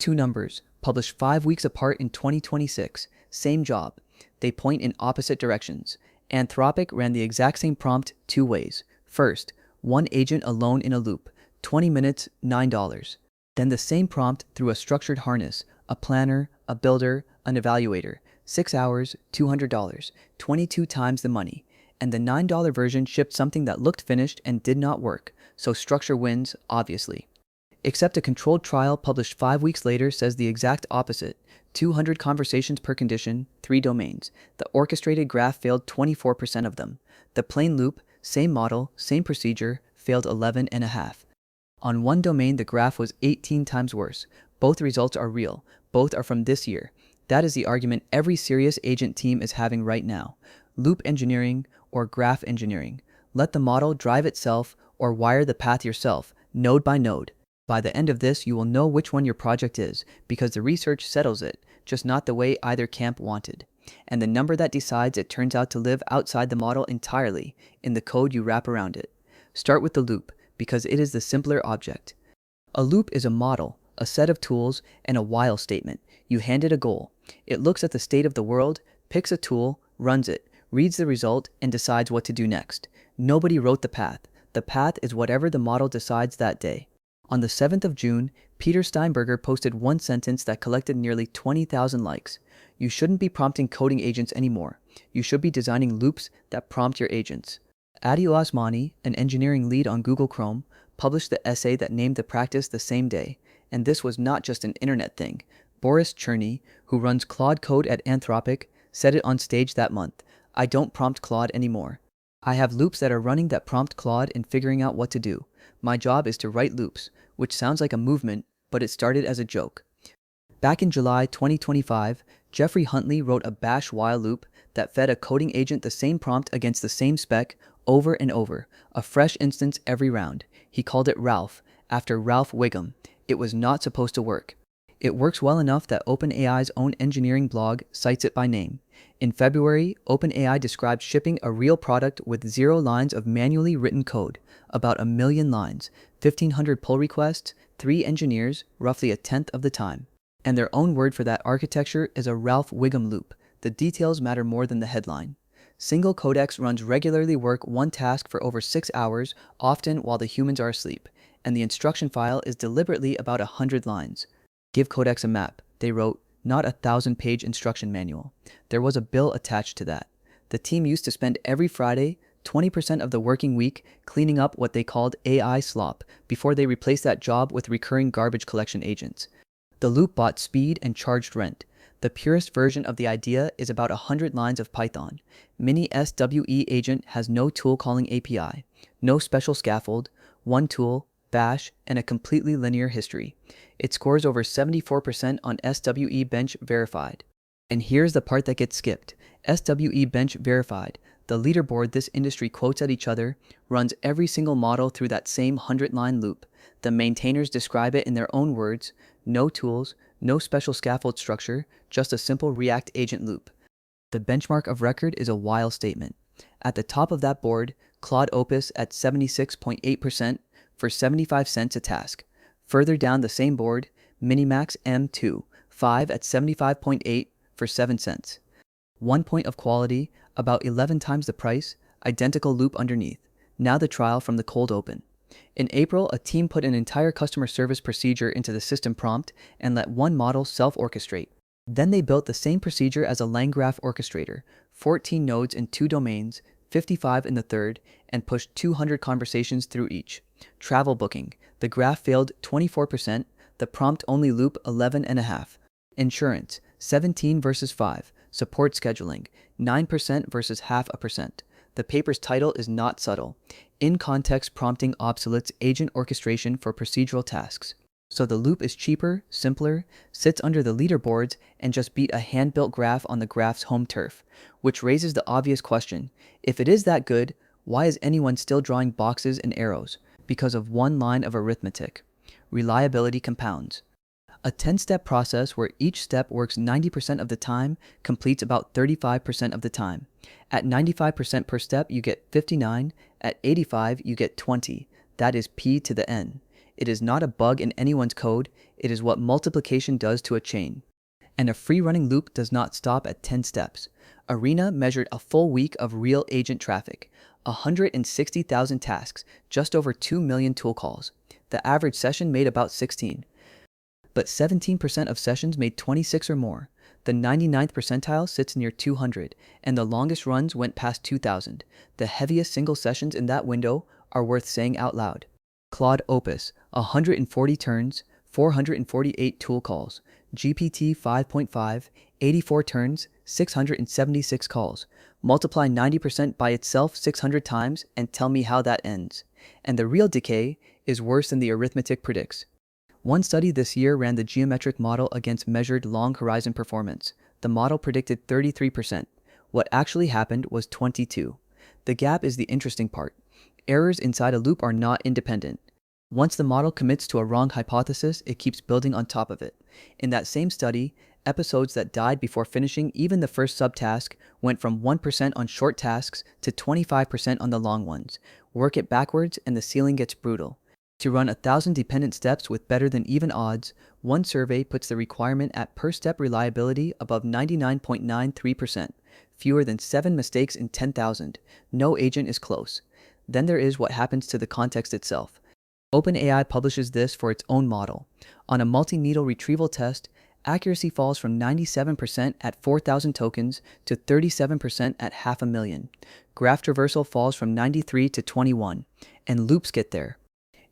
Two numbers, published 5 weeks apart in 2026. Same job. They point in opposite directions. Anthropic ran the exact same prompt 2 ways. First, one agent alone in a loop, 20 minutes, $9. Then the same prompt through a structured harness, a planner, a builder, an evaluator, 6 hours, $200, 22 times the money. And the $9 version shipped something that looked finished and did not work, so structure wins, obviously. Except a controlled trial published 5 weeks later says the exact opposite. 200 conversations per condition, 3 domains. The orchestrated graph failed 24% of them. The plain loop, same model, same procedure, failed 11.5. On one domain, the graph was 18 times worse. Both results are real. Both are from this year. That is the argument every serious agent team is having right now. Loop engineering or graph engineering. Let the model drive itself or wire the path yourself, node by node. By the end of this, you will know which one your project is, because the research settles it, just not the way either camp wanted. And the number that decides it turns out to live outside the model entirely, in the code you wrap around it. Start with the loop, because it is the simpler object. A loop is a model, a set of tools, and a while statement. You hand it a goal. It looks at the state of the world, picks a tool, runs it, reads the result, and decides what to do next. Nobody wrote the path. The path is whatever the model decides that day. On the 7th of June, Peter Steinberger posted one sentence that collected nearly 20,000 likes. You shouldn't be prompting coding agents anymore. You should be designing loops that prompt your agents. Adil Osmani, an engineering lead on Google Chrome, published the essay that named the practice the same day. And this was not just an internet thing. Boris Cherny, who runs Claude Code at Anthropic, said it on stage that month. I don't prompt Claude anymore. I have loops that are running that prompt Claude in figuring out what to do. My job is to write loops, which sounds like a movement, but it started as a joke. Back in July 2025, Jeffrey Huntley wrote a bash while loop that fed a coding agent the same prompt against the same spec over and over, a fresh instance every round. He called it Ralph, after Ralph Wiggum. It was not supposed to work. It works well enough that OpenAI's own engineering blog cites it by name. In February, OpenAI described shipping a real product with 0 lines of manually written code, about 1 million lines, 1,500 pull requests, 3 engineers, roughly a tenth of the time. And their own word for that architecture is a Ralph Wiggum loop. The details matter more than the headline. Single codecs runs regularly work one task for over 6 hours, often while the humans are asleep, and the instruction file is deliberately about 100 lines. Give codecs a map, they wrote, not a 1,000-page instruction manual. There was a bill attached to that. The team used to spend every Friday, 20% of the working week, cleaning up what they called AI slop before they replaced that job with recurring garbage collection agents. The loop bought speed and charged rent. The purest version of the idea is about 100 lines of Python. Mini SWE agent has no tool calling API, no special scaffold, one tool, bash, and a completely linear history. It scores over 74% on SWE Bench Verified. And here's the part that gets skipped. SWE Bench Verified, the leaderboard this industry quotes at each other, runs every single model through that same 100-line loop. The maintainers describe it in their own words: no tools, no special scaffold structure, just a simple React agent loop. The benchmark of record is a while statement. At the top of that board, Claude Opus at 76.8% for 75 cents a task. Further down the same board, Minimax M2, 5 at 75.8 for 7 cents. 1 point of quality, about 11 times the price, identical loop underneath. Now the trial from the cold open. In April, a team put an entire customer service procedure into the system prompt and let one model self-orchestrate. Then they built the same procedure as a LangGraph orchestrator, 14 nodes in 2 domains, 55 in the third, and pushed 200 conversations through each. Travel booking. The graph failed 24%, the prompt only loop 11.5. Insurance, 17 versus 5. Support scheduling, 9% versus 0.5%. The paper's title is not subtle. In-context prompting obsoletes agent orchestration for procedural tasks. So the loop is cheaper, simpler, sits under the leaderboards, and just beat a hand-built graph on the graph's home turf. Which raises the obvious question: if it is that good, why is anyone still drawing boxes and arrows? Because of one line of arithmetic. Reliability compounds. A 10-step process where each step works 90% of the time completes about 35% of the time. At 95% per step, you get 59. At 85, you get 20. That is p to the n. It is not a bug in anyone's code, it is what multiplication does to a chain. And a free-running loop does not stop at 10 steps. Arena measured a full week of real agent traffic, 160,000 tasks, just over 2 million tool calls. The average session made about 16. But 17% of sessions made 26 or more. The 99th percentile sits near 200, and the longest runs went past 2,000. The heaviest single sessions in that window are worth saying out loud. Claude Opus, 140 turns, 448 tool calls. GPT 5.5, 84 turns, 676 calls. Multiply 90% by itself 600 times and tell me how that ends. And the real decay is worse than the arithmetic predicts. One study this year ran the geometric model against measured long horizon performance. The model predicted 33%. What actually happened was 22%. The gap is the interesting part. Errors inside a loop are not independent. Once the model commits to a wrong hypothesis, it keeps building on top of it. In that same study, episodes that died before finishing even the first subtask went from 1% on short tasks to 25% on the long ones. Work it backwards and the ceiling gets brutal. To run 1,000 dependent steps with better than even odds, one survey puts the requirement at per-step reliability above 99.93%, fewer than 7 mistakes in 10,000. No agent is close. Then there is what happens to the context itself. OpenAI publishes this for its own model. On a multi-needle retrieval test, accuracy falls from 97% at 4,000 tokens to 37% at 500,000. Graph traversal falls from 93 to 21, and loops get there.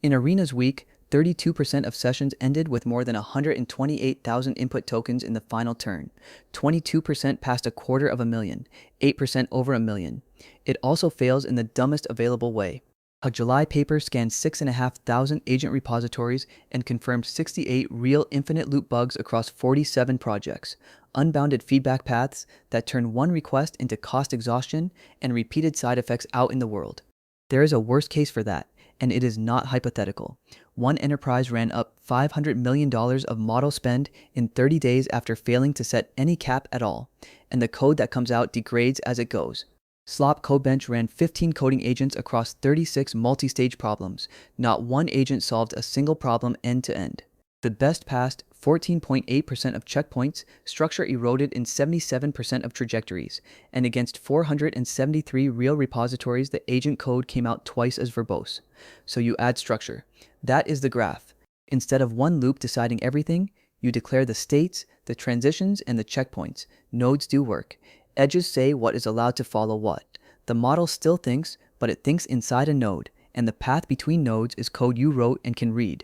In Arena's week, 32% of sessions ended with more than 128,000 input tokens in the final turn. 22% passed 250,000, 8% over 1,000,000. It also fails in the dumbest available way. A July paper scanned 6,500 agent repositories and confirmed 68 real infinite loop bugs across 47 projects, unbounded feedback paths that turn one request into cost exhaustion and repeated side effects out in the world. There is a worst case for that, and it is not hypothetical. One enterprise ran up $500 million of model spend in 30 days after failing to set any cap at all, and the code that comes out degrades as it goes. Slop Codebench ran 15 coding agents across 36 multi-stage problems. Not one agent solved a single problem end-to-end. The best passed 14.8% of checkpoints, structure eroded in 77% of trajectories, and against 473 real repositories the agent code came out twice as verbose. So you add structure. That is the graph. Instead of one loop deciding everything, you declare the states, the transitions, and the checkpoints. Nodes do work. Edges say what is allowed to follow what. The model still thinks, but it thinks inside a node, and the path between nodes is code you wrote and can read.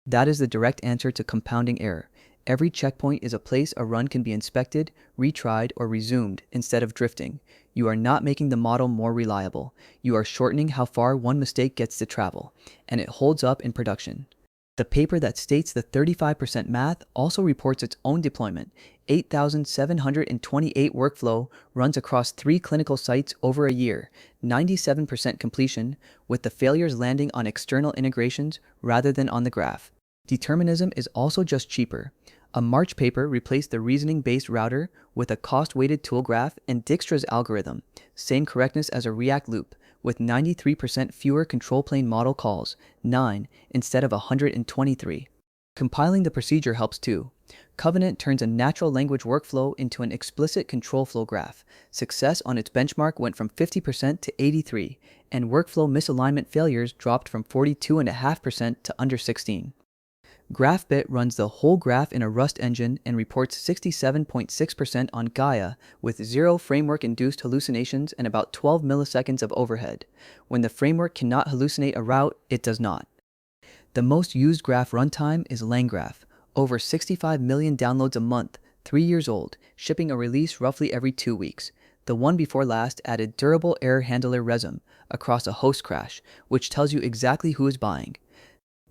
That is the direct answer to compounding error. Every checkpoint is a place a run can be inspected, retried, or resumed instead of drifting. You are not making the model more reliable. You are shortening how far one mistake gets to travel, and it holds up in production. The paper that states the 35% math also reports its own deployment. 8,728 workflow runs across 3 clinical sites over a year, 97% completion, with the failures landing on external integrations rather than on the graph. Determinism is also just cheaper. A March paper replaced the reasoning-based router with a cost-weighted tool graph and Dijkstra's algorithm, same correctness as a React loop, with 93% fewer control plane model calls, 9 instead of 123. Compiling the procedure helps too. Covenant turns a natural language workflow into an explicit control flow graph. Success on its benchmark went from 50% to 83%, and workflow misalignment failures dropped from 42.5% to under 16%. GraphBit runs the whole graph in a Rust engine and reports 67.6% on Gaia with 0 framework-induced hallucinations and about 12 milliseconds of overhead. When the framework cannot hallucinate a route, it does not. The most used graph runtime is LangGraph. Over 65 million downloads a month, 3 years old, shipping a release roughly every 2 weeks. The one before last added durable error handler resum across a host crash, which tells you exactly who is buying.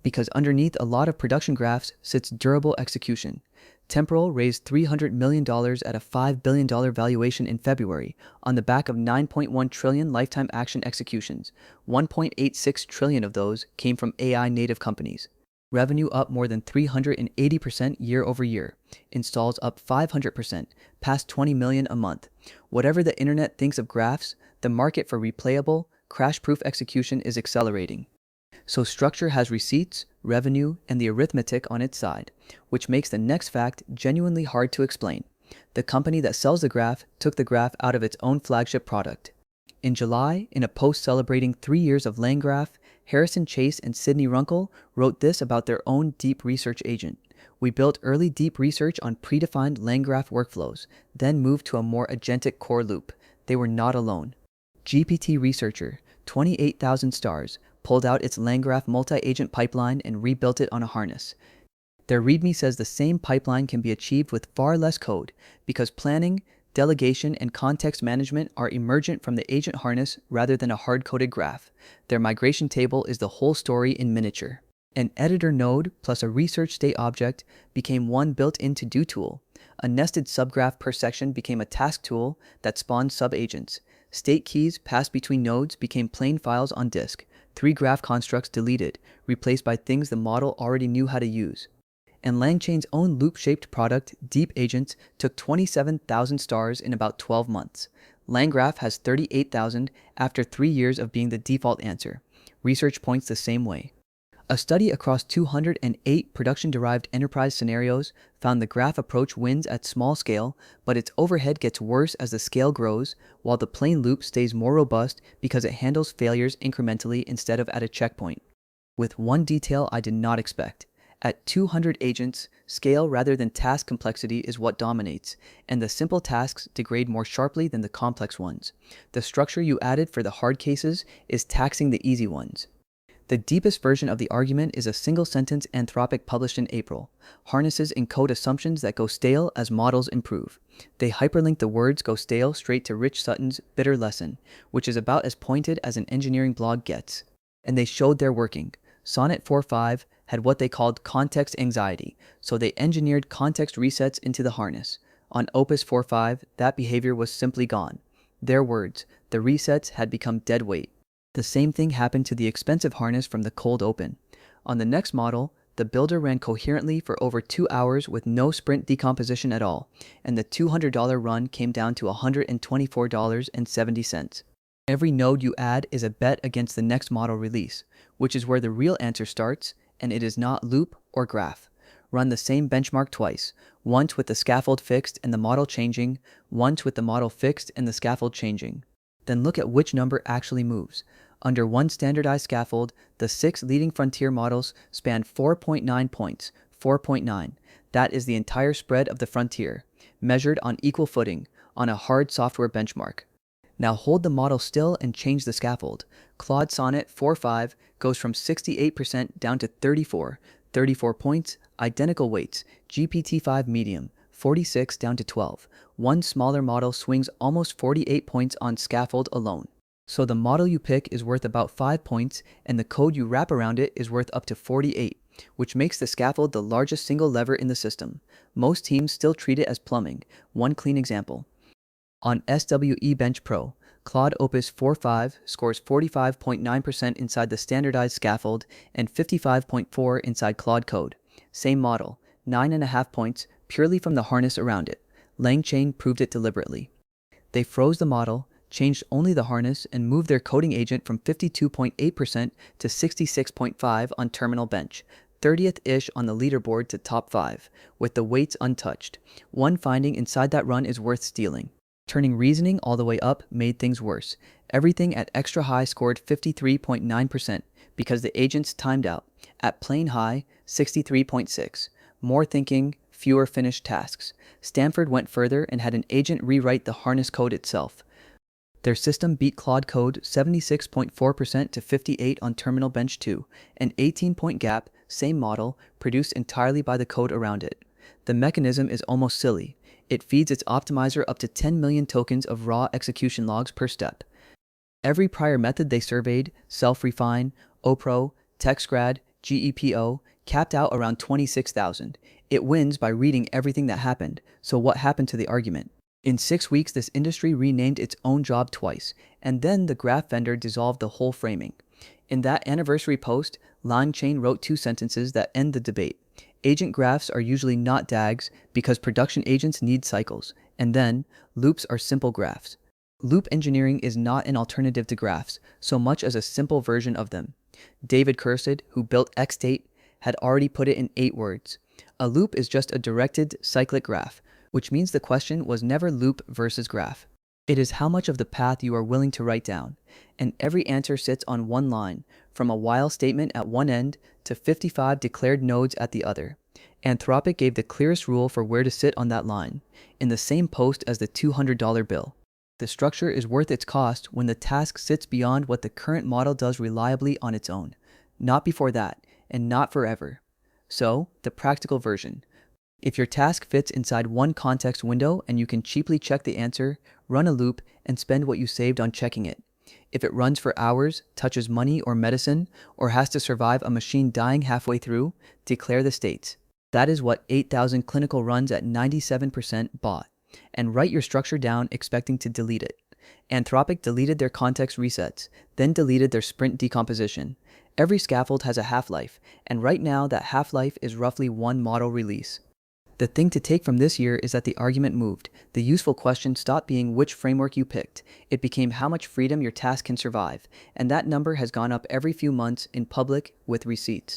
Because underneath a lot of production graphs sits durable execution. Temporal raised $300 million at a $5 billion valuation in February on the back of 9.1 trillion lifetime action executions. 1.86 trillion of those came from AI native companies. Revenue up more than 380% year over year. Installs up 500%, past 20 million a month. Whatever the internet thinks of graphs, the market for replayable, crash-proof execution is accelerating. So structure has receipts, revenue, and the arithmetic on its side, which makes the next fact genuinely hard to explain. The company that sells the graph took the graph out of its own flagship product. In July, in a post celebrating 3 years of LangGraph, Harrison Chase and Sidney Runkle wrote this about their own deep research agent. We built early deep research on predefined LangGraph workflows, then moved to a more agentic core loop. They were not alone. GPT-Researcher, 28,000 stars, pulled out its LangGraph multi-agent pipeline and rebuilt it on a harness. Their README says the same pipeline can be achieved with far less code because planning, delegation, and context management are emergent from the agent harness rather than a hard-coded graph. Their migration table is the whole story in miniature. An editor node plus a research state object became one built-in to-do tool. A nested subgraph per section became a task tool that spawned sub-agents. State keys passed between nodes became plain files on disk. 3 graph constructs deleted, replaced by things the model already knew how to use. And LangChain's own loop-shaped product, Deep Agents, took 27,000 stars in about 12 months. LangGraph has 38,000 after 3 years of being the default answer. Research points the same way. A study across 208 production-derived enterprise scenarios found the graph approach wins at small scale, but its overhead gets worse as the scale grows, while the plain loop stays more robust because it handles failures incrementally instead of at a checkpoint. With one detail I did not expect. At 200 agents, scale rather than task complexity is what dominates, and the simple tasks degrade more sharply than the complex ones. The structure you added for the hard cases is taxing the easy ones. The deepest version of the argument is a single-sentence Anthropic published in April. Harnesses encode assumptions that go stale as models improve. They hyperlink the words go stale straight to Rich Sutton's Bitter Lesson, which is about as pointed as an engineering blog gets. And they showed they're working. Sonnet 4.5 had what they called context anxiety, so they engineered context resets into the harness. On Opus 4.5, that behavior was simply gone. Their words, the resets had become dead weight. The same thing happened to the expensive harness from the cold open. On the next model, the builder ran coherently for over 2 hours with no sprint decomposition at all, and the $200 run came down to $124.70. Every node you add is a bet against the next model release, which is where the real answer starts, and it is not loop or graph. Run the same benchmark twice, once with the scaffold fixed and the model changing, once with the model fixed and the scaffold changing. Then look at which number actually moves. Under one standardized scaffold, the 6 leading frontier models span 4.9 points, 4.9. That is the entire spread of the frontier, measured on equal footing, on a hard software benchmark. Now hold the model still and change the scaffold. Claude Sonnet 4.5 goes from 68% down to 34 points, identical weights, GPT-5 medium, 46 down to 12. One smaller model swings almost 48 points on scaffold alone. So the model you pick is worth about 5 points, and the code you wrap around it is worth up to 48, which makes the scaffold the largest single lever in the system. Most teams still treat it as plumbing. One clean example. On SWE Bench Pro, Claude Opus 4.5 scores 45.9% inside the standardized scaffold and 55.4% inside Claude Code. Same model, 9.5 points purely from the harness around it. LangChain proved it deliberately. They froze the model, changed only the harness, and moved their coding agent from 52.8% to 66.5% on terminal bench, 30th-ish on the leaderboard to top 5, with the weights untouched. One finding inside that run is worth stealing. Turning reasoning all the way up made things worse. Everything at extra high scored 53.9% because the agents timed out. At plain high, 63.6%. More thinking, fewer finished tasks. Stanford went further and had an agent rewrite the harness code itself. Their system beat Claude Code 76.4% to 58% on Terminal Bench 2, an 18-point gap, same model, produced entirely by the code around it. The mechanism is almost silly. It feeds its optimizer up to 10 million tokens of raw execution logs per step. Every prior method they surveyed, self-refine, OPRO, TextGrad, GEPO, capped out around 26,000. It wins by reading everything that happened, so what happened to the argument? In 6 weeks, this industry renamed its own job twice, and then the graph vendor dissolved the whole framing. In that anniversary post, LangChain wrote 2 sentences that end the debate. Agent graphs are usually not DAGs because production agents need cycles, and then, loops are simple graphs. Loop engineering is not an alternative to graphs, so much as a simple version of them. David Cursed, who built XState, had already put it in 8 words. A loop is just a directed cyclic graph, which means the question was never loop versus graph. It is how much of the path you are willing to write down, and every answer sits on one line, from a while statement at one end to 55 declared nodes at the other. Anthropic gave the clearest rule for where to sit on that line, in the same post as the $200 bill. The structure is worth its cost when the task sits beyond what the current model does reliably on its own, not before that, and not forever. So, the practical version. If your task fits inside one context window and you can cheaply check the answer, run a loop and spend what you saved on checking it. If it runs for hours, touches money or medicine, or has to survive a machine dying halfway through, declare the states. That is what 8,000 clinical runs at 97% bought. And write your structure down expecting to delete it. Anthropic deleted their context resets, then deleted their sprint decomposition. Every scaffold has a half-life, and right now that half-life is roughly one model release. The thing to take from this year is that the argument moved. The useful question stopped being which framework you picked. It became how much freedom your task can survive, and that number has gone up every few months in public with receipts.